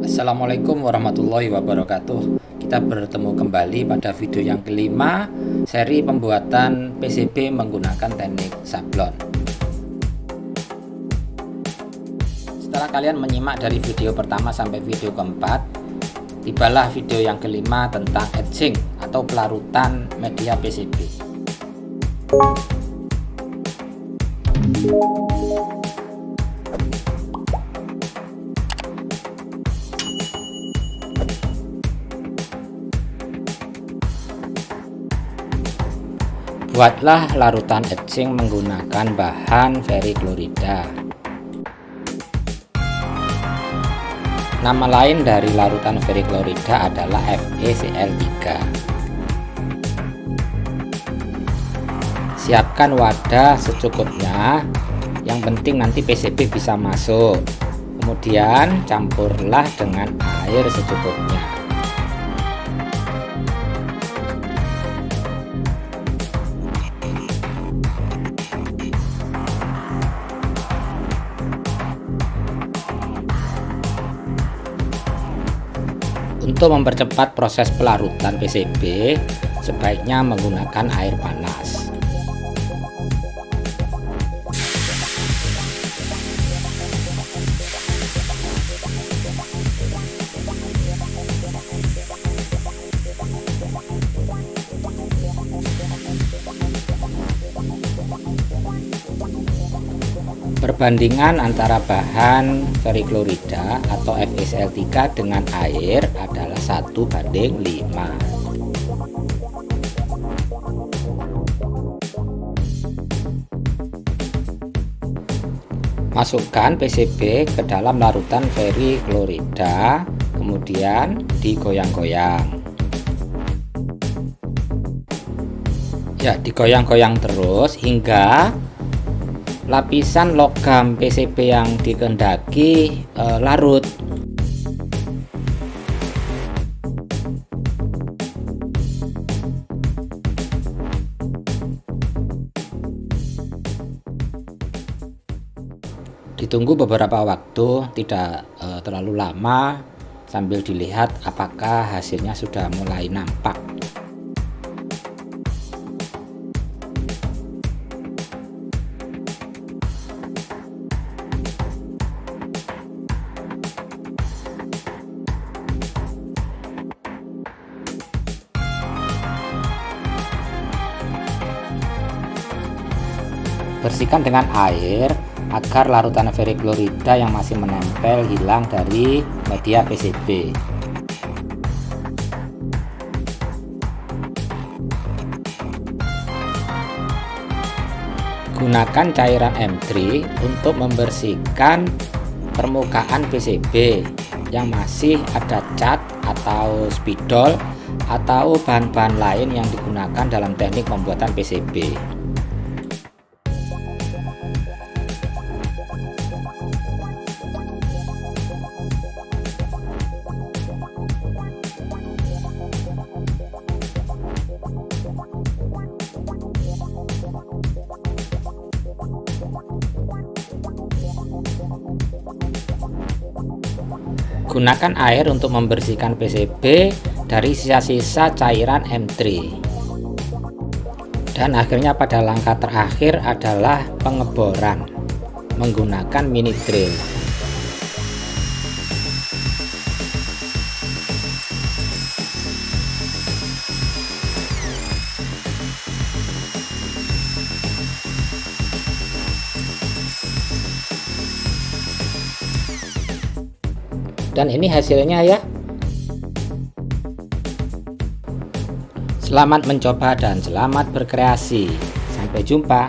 Assalamualaikum warahmatullahi wabarakatuh. Kita bertemu kembali pada video yang kelima seri pembuatan PCB menggunakan teknik sablon. Setelah kalian menyimak dari video pertama sampai video keempat, tibalah video yang kelima tentang etching atau pelarutan media PCB. Buatlah larutan etching menggunakan bahan veriklorida. Nama lain dari larutan veriklorida adalah FeCl3. Siapkan wadah secukupnya, yang penting nanti PCB bisa masuk. Kemudian campurlah dengan air secukupnya. Untuk mempercepat proses pelarutan PCB, sebaiknya menggunakan air panas. Perbandingan antara bahan veriklorida atau FeCl3 dengan air adalah 1:5. Masukkan PCB ke dalam larutan veriklorida, kemudian digoyang-goyang. Ya, digoyang-goyang terus hingga lapisan logam PCB yang dikehendaki larut. Ditunggu beberapa waktu, tidak terlalu lama, sambil dilihat apakah hasilnya sudah mulai nampak. Bersihkan dengan air agar larutan veriklorida yang masih menempel hilang dari media PCB. Gunakan cairan M3 untuk membersihkan permukaan PCB yang masih ada cat atau spidol atau bahan-bahan lain yang digunakan dalam teknik pembuatan PCB. Gunakan air untuk membersihkan PCB dari sisa-sisa cairan M3. Dan akhirnya pada langkah terakhir adalah pengeboran menggunakan mini drill. Dan ini hasilnya ya. Selamat mencoba dan selamat berkreasi. Sampai jumpa.